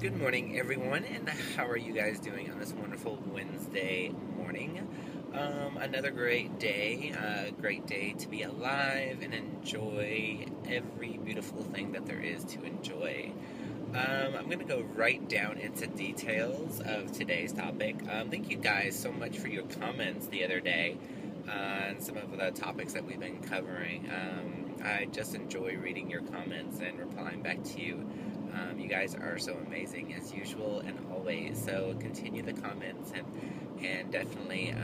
Good morning, everyone, and how are you guys doing on this wonderful Wednesday morning? Another great day to be alive and enjoy every beautiful thing that there is to enjoy. I'm going to go right down into details of today's topic. Thank you guys so much for your comments the other day on some of the topics that we've been covering. I just enjoy reading your comments and replying back to you. You guys are so amazing as usual and always. So continue the comments and definitely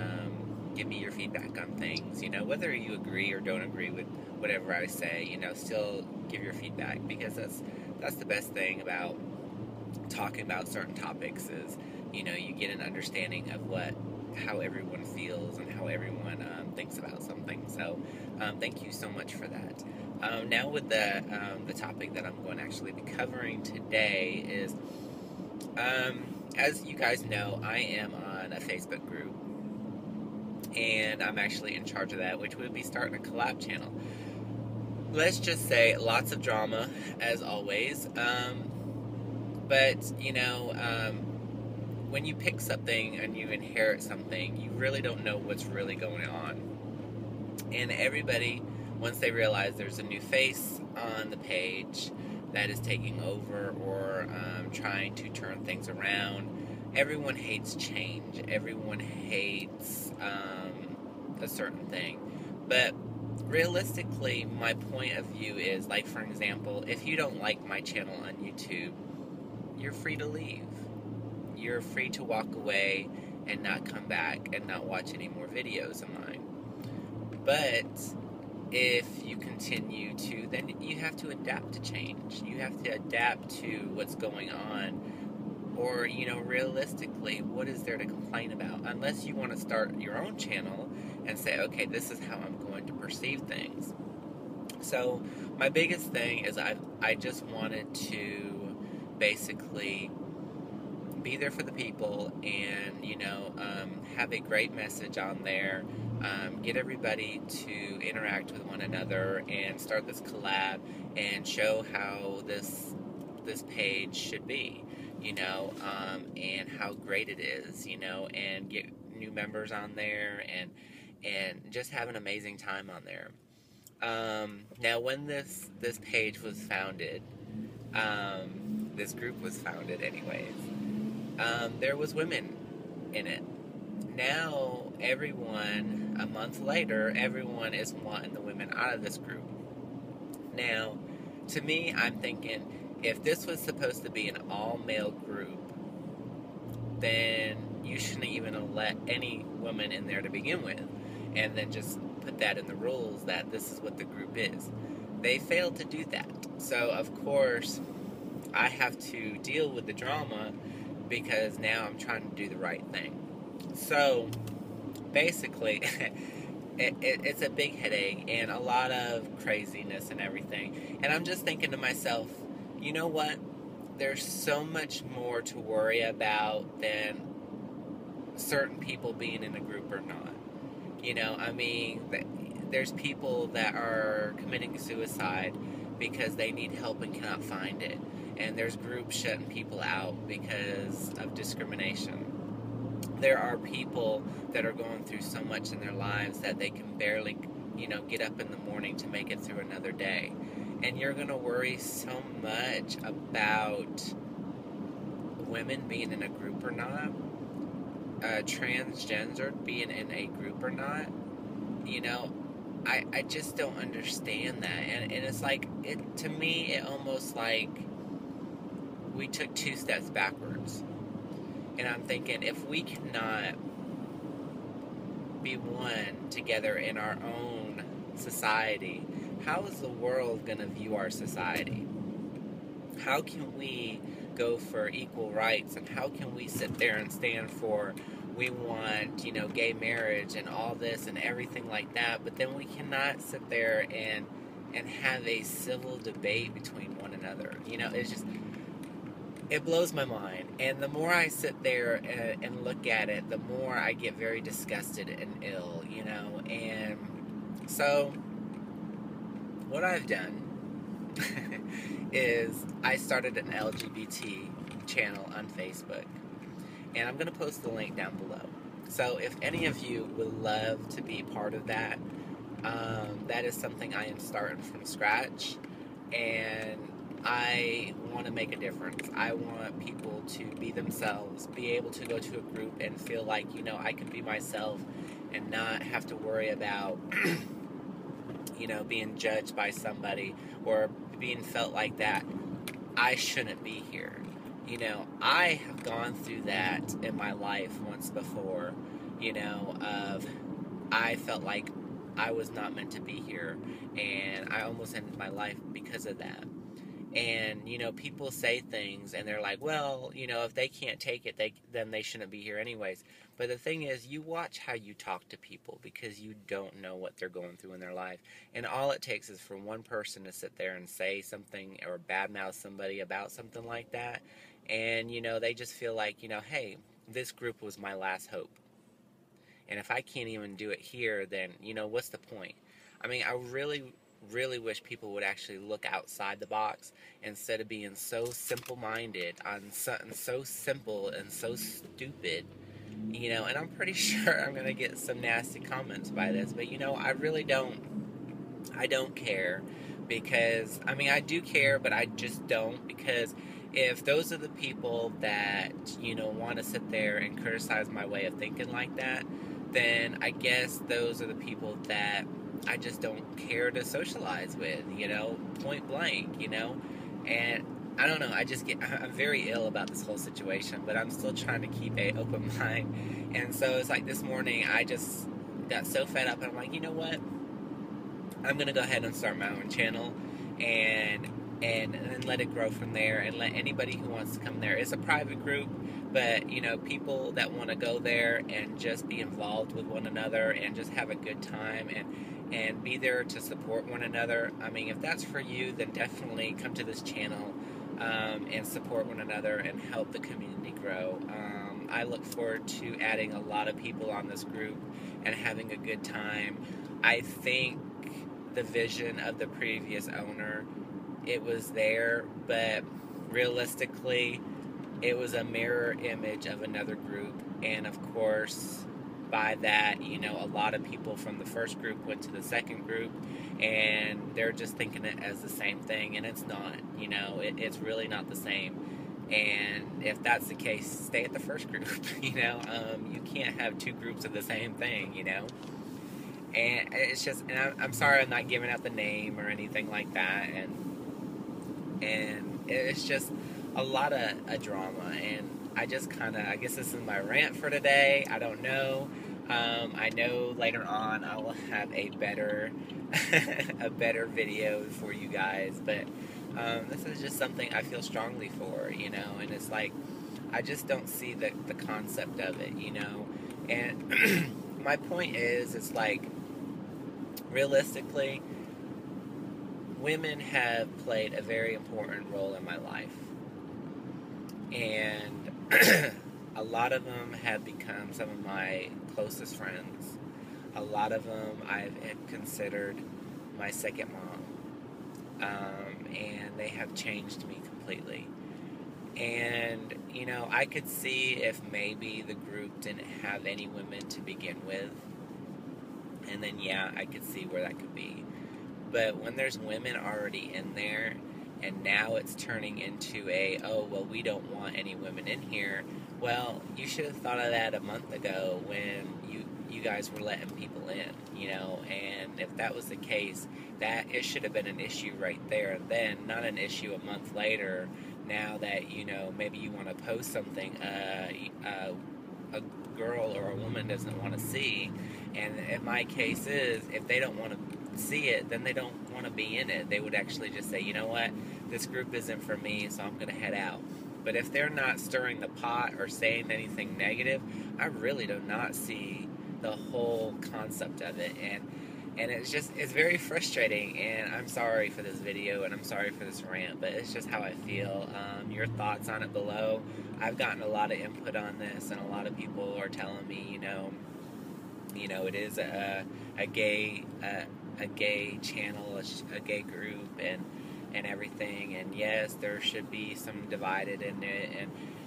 give me your feedback on things. You know, whether you agree or don't agree with whatever I say, you know, still give your feedback, because that's the best thing about talking about certain topics is, you know, you get an understanding of how everyone feels and how everyone thinks about something. So thank you so much for that. Now with the topic that I'm going to actually be covering today is, as you guys know, I am on a Facebook group, and I'm actually in charge of that, which would be starting a collab channel. Let's just say lots of drama, as always, but, you know, when you pick something and you inherit something, you really don't know what's really going on. And everybody, once they realize there's a new face on the page that is taking over or trying to turn things around, everyone hates change. Everyone hates a certain thing. But realistically, my point of view is, like, for example, if you don't like my channel on YouTube, you're free to leave. You're free to walk away and not come back and not watch any more videos of mine. But if you continue to, then you have to adapt to change. You have to adapt to what's going on. Or, you know, realistically, what is there to complain about? Unless you want to start your own channel and say, okay, this is how I'm going to perceive things. So my biggest thing is I just wanted to basically be there for the people and, you know, have a great message on there, get everybody to interact with one another and start this collab and show how this page should be, you know, and how great it is, you know, and get new members on there and just have an amazing time on there. Now, when this page was founded, this group was founded anyways, there was women in it. Now, everyone, a month later, everyone is wanting the women out of this group. Now, to me, I'm thinking, if this was supposed to be an all-male group, then you shouldn't even let any women in there to begin with, and then just put that in the rules that this is what the group is. They failed to do that. So, of course, I have to deal with the drama because now I'm trying to do the right thing. So, basically, it's a big headache and a lot of craziness and everything. And I'm just thinking to myself, you know what? There's so much more to worry about than certain people being in a group or not. You know, I mean, there's people that are committing suicide because they need help and cannot find it. And there's groups shutting people out because of discrimination. There are people that are going through so much in their lives that they can barely, you know, get up in the morning to make it through another day. And you're going to worry so much about women being in a group or not, transgender being in a group or not. You know, I just don't understand that. And it's like, to me, it almost like we took 2 steps backwards. And I'm thinking, if we cannot be one together in our own society, how is the world going to view our society? How can we go for equal rights, and how can we sit there and stand for, we want, you know, gay marriage and all this and everything like that, but then we cannot sit there and have a civil debate between one another? You know, it's just, it blows my mind. And the more I sit there and look at it, the more I get very disgusted and ill, you know. And so what I've done is I started an LGBT channel on Facebook, and I'm going to post the link down below. So if any of you would love to be part of that, that is something I am starting from scratch, and I want to make a difference. I want people to be themselves, be able to go to a group and feel like, I can be myself and not have to worry about, being judged by somebody or being felt like that I shouldn't be here. I have gone through that in my life once before, of I felt like I was not meant to be here, and I almost ended my life because of that. And, people say things and they're like, well, if they can't take it, then they shouldn't be here anyways. But the thing is, you watch how you talk to people, because you don't know what they're going through in their life. And all it takes is for one person to sit there and say something or badmouth somebody about something like that. And, they just feel like, hey, this group was my last hope. And if I can't even do it here, then, what's the point? I mean, I really wish people would actually look outside the box instead of being so simple-minded on something so simple and so stupid, and I'm pretty sure I'm going to get some nasty comments by this, but, I really don't care, because, I mean, I do care, but I just don't, because if those are the people that, want to sit there and criticize my way of thinking like that, then I guess those are the people that I just don't care to socialize with, point blank, and I don't know, I'm very ill about this whole situation, but I'm still trying to keep an open mind. And so it's like this morning, I just got so fed up, and I'm like, you know what, I'm going to go ahead and start my own channel, and let it grow from there, and let anybody who wants to come there. It's a private group, but, people that want to go there and just be involved with one another and just have a good time and be there to support one another. I mean, if that's for you, then definitely come to this channel and support one another and help the community grow. I look forward to adding a lot of people on this group and having a good time. I think the vision of the previous owner, it was there, but realistically, it was a mirror image of another group, and of course, by that, a lot of people from the first group went to the second group, and they're just thinking it as the same thing, and it's not, it's really not the same. And if that's the case, stay at the first group, you can't have two groups of the same thing, and it's just, and I'm sorry I'm not giving out the name or anything like that, and it's just a lot of drama, and I guess this is my rant for today. I don't know. I know later on I will have a better video for you guys, but this is just something I feel strongly for, and it's like, I just don't see the concept of it, and my point is, it's like, realistically, women have played a very important role in my life, and a lot of them have become some of my closest friends. A lot of them I've considered my second mom, and they have changed me completely. And, I could see if maybe the group didn't have any women to begin with, and then, yeah, I could see where that could be. But when there's women already in there, and now it's turning into we don't want any women in here. Well, you should have thought of that a month ago when you guys were letting people in, and if that was the case, that it should have been an issue right there and then, not an issue a month later, now that, maybe you want to post something a girl or a woman doesn't want to see, and in my case is, if they don't want to see it, then they don't want to be in it. They would actually just say, you know what, this group isn't for me, so I'm going to head out. But if they're not stirring the pot or saying anything negative, I really do not see the whole concept of it, and it's very frustrating, and I'm sorry for this video, and I'm sorry for this rant, but it's just how I feel. Your thoughts on it below. I've gotten a lot of input on this, and a lot of people are telling me, it is a gay channel, a gay group, and and everything, and yes, there should be some divided in it,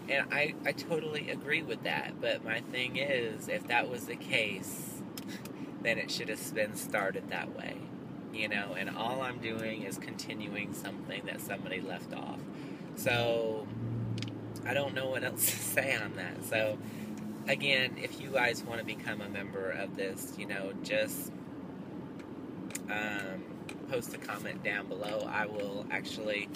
and I totally agree with that. But my thing is, if that was the case, then it should have been started that way, and all I'm doing is continuing something that somebody left off. So I don't know what else to say on that. So again, if you guys want to become a member of this, just post a comment down below. I will actually,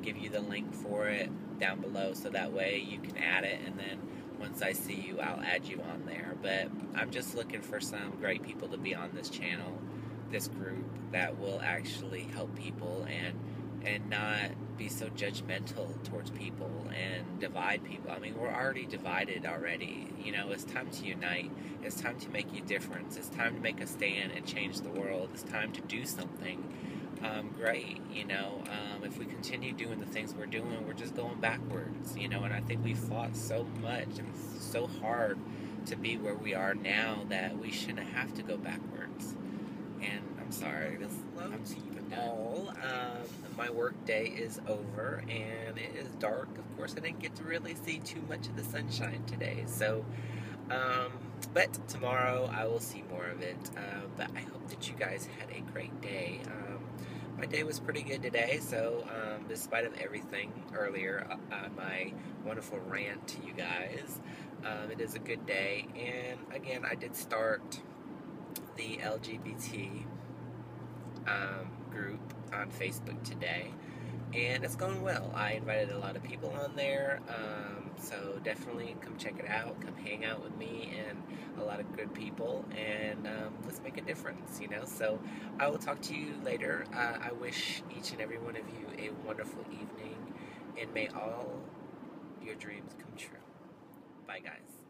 give you the link for it down below, so that way you can add it, and then once I see you, I'll add you on there. But I'm just looking for some great people to be on this channel, this group, that will actually help people and not be so judgmental towards people and divide people. I mean, we're already divided already. It's time to unite. It's time to make a difference. It's time to make a stand and change the world. It's time to do something great. If we continue doing the things we're doing, we're just going backwards. And I think we fought so much and so hard to be where we are now that we shouldn't have to go backwards. And I'm sorry, hello to you all. My work day is over and it is dark. Of course, I didn't get to really see too much of the sunshine today. So, but tomorrow I will see more of it. But I hope that you guys had a great day. My day was pretty good today, so despite of everything earlier, my wonderful rant to you guys, it is a good day. And again, I did start the LGBT group on Facebook today, and it's going well. I invited a lot of people on there, so definitely come check it out, come hang out with me and a lot of good people, and let's make a difference, so I will talk to you later. I wish each and every one of you a wonderful evening, and may all your dreams come true. Bye guys.